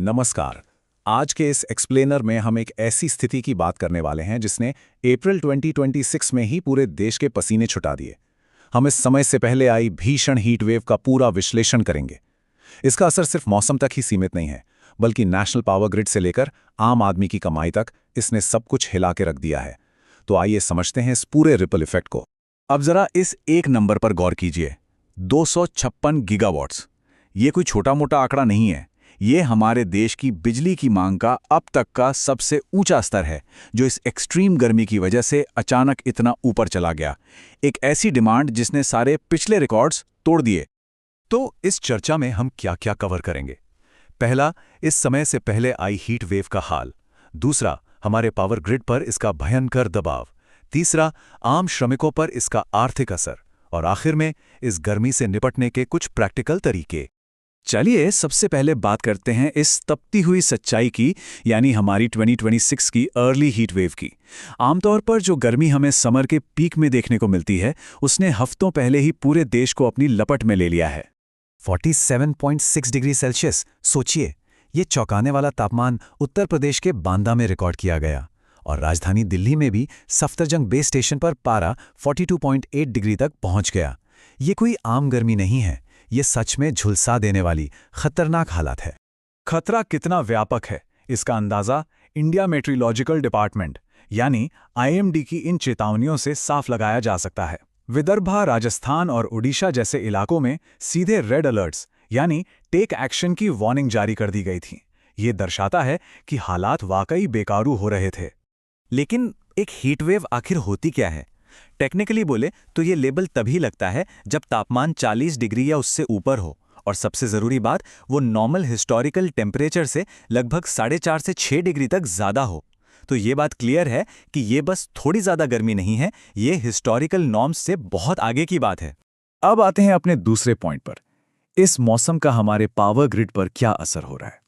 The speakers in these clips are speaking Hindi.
नमस्कार। आज के इस एक्सप्लेनर में हम एक ऐसी स्थिति की बात करने वाले हैं जिसने अप्रैल 2026 में ही पूरे देश के पसीने छुटा दिए। हम इस समय से पहले आई भीषण हीट वेव का पूरा विश्लेषण करेंगे। इसका असर सिर्फ मौसम तक ही सीमित नहीं है, बल्कि नेशनल पावर ग्रिड से लेकर आम आदमी की कमाई तक इसने सब कुछ हिला के रख दिया है। तो आइए समझते हैं इस पूरे रिपल इफेक्ट को। अब जरा इस एक नंबर पर गौर कीजिए, 256 गीगावाट्स। ये कोई छोटा मोटा आंकड़ा नहीं है। ये हमारे देश की बिजली की मांग का अब तक का सबसे ऊंचा स्तर है, जो इस एक्सट्रीम गर्मी की वजह से अचानक इतना ऊपर चला गया। एक ऐसी डिमांड जिसने सारे पिछले रिकॉर्ड्स तोड़ दिए। तो इस चर्चा में हम क्या क्या कवर करेंगे? पहला, इस समय से पहले आई हीट वेव का हाल। दूसरा, हमारे पावर ग्रिड पर इसका भयंकर दबाव। तीसरा, आम श्रमिकों पर इसका आर्थिक असर। और आखिर में, इस गर्मी से निपटने के कुछ प्रैक्टिकल तरीके। चलिए सबसे पहले बात करते हैं इस तपती हुई सच्चाई की, यानी हमारी 2026 की अर्ली हीट वेव की। आमतौर पर जो गर्मी हमें समर के पीक में देखने को मिलती है, उसने हफ्तों पहले ही पूरे देश को अपनी लपट में ले लिया है। 47.6 डिग्री सेल्सियस। सोचिए, ये चौंकाने वाला तापमान उत्तर प्रदेश के बांदा में रिकॉर्ड किया गया और राजधानी दिल्ली में भी सफदरजंग बेस स्टेशन पर पारा 42.8 डिग्री तक पहुंच गया। ये कोई आम गर्मी नहीं है, ये सच में झुलसा देने वाली खतरनाक हालत है। खतरा कितना व्यापक है, इसका अंदाजा इंडिया मेट्रोलॉजिकल डिपार्टमेंट यानी आईएमडी की इन चेतावनियों से साफ लगाया जा सकता है। विदर्भा, राजस्थान और ओडिशा जैसे इलाकों में सीधे रेड अलर्ट्स यानी टेक एक्शन की वार्निंग जारी कर दी गई थी। ये दर्शाता है कि हालात वाकई बेकाबू हो रहे थे। लेकिन एक हीट वेव आखिर होती क्या है? टेक्निकली बोले तो ये लेबल तभी लगता है जब तापमान 40 डिग्री या उससे ऊपर हो, और सबसे ज़रूरी बात, वो नॉर्मल हिस्टोरिकल टेम्परेचर से लगभग 4.5 से 6 डिग्री तक ज़्यादा हो। तो ये बात क्लियर है कि ये बस थोड़ी ज़्यादा गर्मी नहीं है, ये हिस्टोरिकल नॉर्म्स से बहुत आगे की बात है। अब आते हैं अपने दूसरे पॉइंट पर। इस मौसम का हमारे पावर ग्रिड पर क्या असर हो रहा है?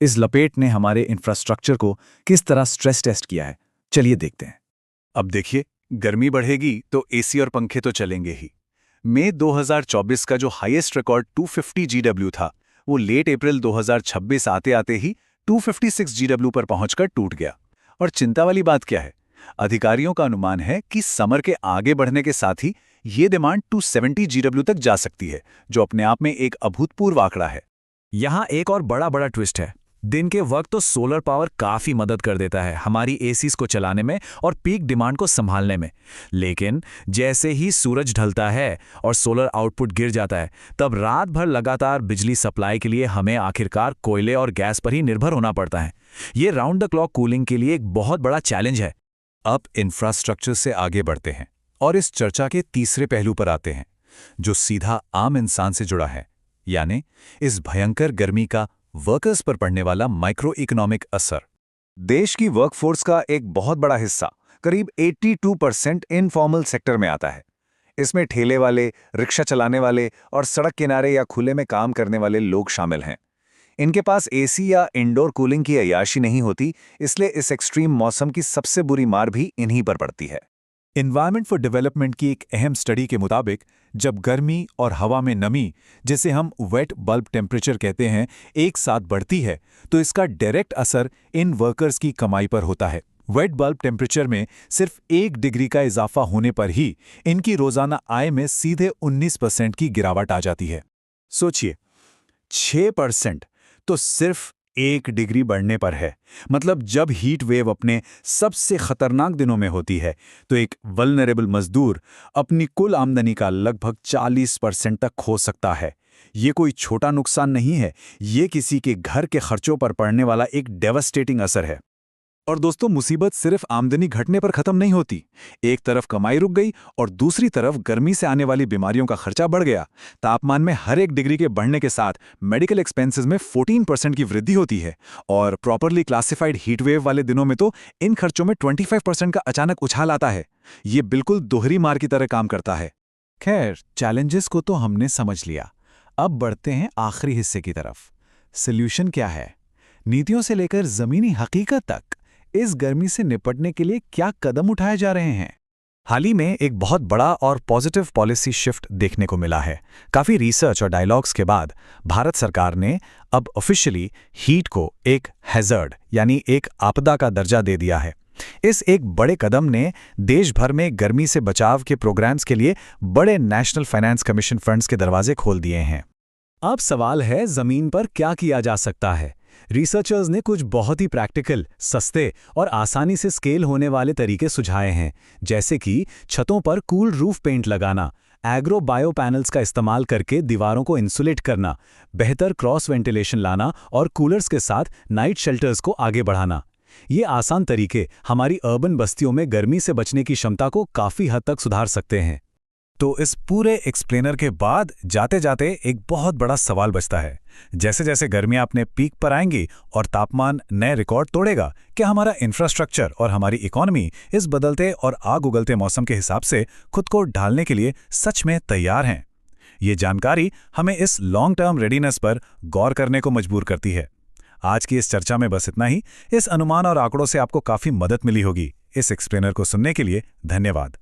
इस लपेट ने हमारे इंफ्रास्ट्रक्चर को किस तरह स्ट्रेस टेस्ट किया है, चलिए देखते हैं। अब देखिए, गर्मी बढ़ेगी तो एसी और पंखे तो चलेंगे ही। मई 2024 का जो हाईएस्ट रिकॉर्ड 250 जीडब्ल्यू था, वो लेट अप्रैल 2026 आते आते ही 256 जीडब्ल्यू पर पहुंचकर टूट गया। और चिंता वाली बात क्या है? अधिकारियों का अनुमान है कि समर के आगे बढ़ने के साथ ही ये डिमांड 270 जीडब्ल्यू तक जा सकती है, जो अपने आप में एक अभूतपूर्व आंकड़ा है। यहाँ एक और बड़ा ट्विस्ट है। दिन के वक्त तो सोलर पावर काफ़ी मदद कर देता है हमारी एसीज को चलाने में और पीक डिमांड को संभालने में। लेकिन जैसे ही सूरज ढलता है और सोलर आउटपुट गिर जाता है, तब रात भर लगातार बिजली सप्लाई के लिए हमें आखिरकार कोयले और गैस पर ही निर्भर होना पड़ता है। ये राउंड द क्लॉक कूलिंग के लिए एक बहुत बड़ा चैलेंज है। अब इंफ्रास्ट्रक्चर से आगे बढ़ते हैं और इस चर्चा के तीसरे पहलू पर आते हैं, जो सीधा आम इंसान से जुड़ा है, यानी इस भयंकर गर्मी का वर्कर्स पर पड़ने वाला माइक्रो इकोनॉमिक असर। देश की वर्कफोर्स का एक बहुत बड़ा हिस्सा, करीब 82% इनफॉर्मल सेक्टर में आता है। इसमें ठेले वाले, रिक्शा चलाने वाले और सड़क किनारे या खुले में काम करने वाले लोग शामिल हैं। इनके पास एसी या इंडोर कूलिंग की अय्याशी नहीं होती, इसलिए इस एक्सट्रीम मौसम की सबसे बुरी मार भी इन्हीं पर पड़ती है। एनवायरनमेंट फॉर डेवलपमेंट की एक अहम स्टडी के मुताबिक, जब गर्मी और हवा में नमी, जिसे हम वेट बल्ब टेम्परेचर कहते हैं, एक साथ बढ़ती है, तो इसका डायरेक्ट असर इन वर्कर्स की कमाई पर होता है। वेट बल्ब टेम्परेचर में सिर्फ 1 डिग्री का इजाफा होने पर ही इनकी रोजाना आय में सीधे 19% की गिरावट आ जाती है। सोचिए, 6% तो सिर्फ 1 डिग्री बढ़ने पर है। मतलब जब हीट वेव अपने सबसे खतरनाक दिनों में होती है, तो एक वल्नरेबल मजदूर अपनी कुल आमदनी का लगभग 40% तक खो सकता है। ये कोई छोटा नुकसान नहीं है, ये किसी के घर के खर्चों पर पड़ने वाला एक डेवास्टेटिंग असर है। और दोस्तों, मुसीबत सिर्फ आमदनी घटने पर खत्म नहीं होती। एक तरफ कमाई रुक गई और दूसरी तरफ गर्मी से आने वाली बीमारियों का खर्चा बढ़ गया। तापमान में हर 1 डिग्री के बढ़ने के साथ मेडिकल एक्सपेंसेस में 14% की वृद्धि होती है, और प्रॉपरली क्लासिफाइड हीट वेव वाले दिनों में तो इन खर्चों में 25% का अचानक उछाल आता है। ये बिल्कुल दोहरी मार की तरह काम करता है। खैर, चैलेंजेस को तो हमने समझ लिया। अब बढ़ते हैं आखिरी हिस्से की तरफ। सोल्यूशन क्या है? नीतियों से लेकर जमीनी हकीकत तक इस गर्मी से निपटने के लिए क्या कदम उठाए जा रहे हैं? हाल ही में एक बहुत बड़ा और पॉजिटिव पॉलिसी शिफ्ट देखने को मिला है। काफ़ी रिसर्च और डायलॉग्स के बाद भारत सरकार ने अब ऑफिशियली हीट को एक हैज़र्ड यानी एक आपदा का दर्जा दे दिया है। इस एक बड़े कदम ने देश भर में गर्मी से बचाव के प्रोग्राम्स के लिए बड़े नेशनल फाइनेंस कमीशन फंड्स के दरवाजे खोल दिए हैं। अब सवाल है, ज़मीन पर क्या किया जा सकता है? रिसर्चर्स ने कुछ बहुत ही प्रैक्टिकल, सस्ते और आसानी से स्केल होने वाले तरीके सुझाए हैं, जैसे कि छतों पर कूल रूफ पेंट लगाना, एग्रो बायो पैनल्स का इस्तेमाल करके दीवारों को इंसुलेट करना, बेहतर क्रॉस वेंटिलेशन लाना और कूलर्स के साथ नाइट शेल्टर्स को आगे बढ़ाना। ये आसान तरीके हमारी अर्बन बस्तियों में गर्मी से बचने की क्षमता को काफ़ी हद तक सुधार सकते हैं। तो इस पूरे एक्सप्लेनर के बाद जाते जाते एक बहुत बड़ा सवाल बचता है। जैसे जैसे गर्मियां अपने पीक पर आएंगी और तापमान नए रिकॉर्ड तोड़ेगा, क्या हमारा इंफ्रास्ट्रक्चर और हमारी इकोनॉमी इस बदलते और आग उगलते मौसम के हिसाब से खुद को ढालने के लिए सच में तैयार हैं? ये जानकारी हमें इस लॉन्ग टर्म रेडीनेस पर गौर करने को मजबूर करती है। आज की इस चर्चा में बस इतना ही। इस अनुमान और आंकड़ों से आपको काफ़ी मदद मिली होगी। इस एक्सप्लेनर को सुनने के लिए धन्यवाद।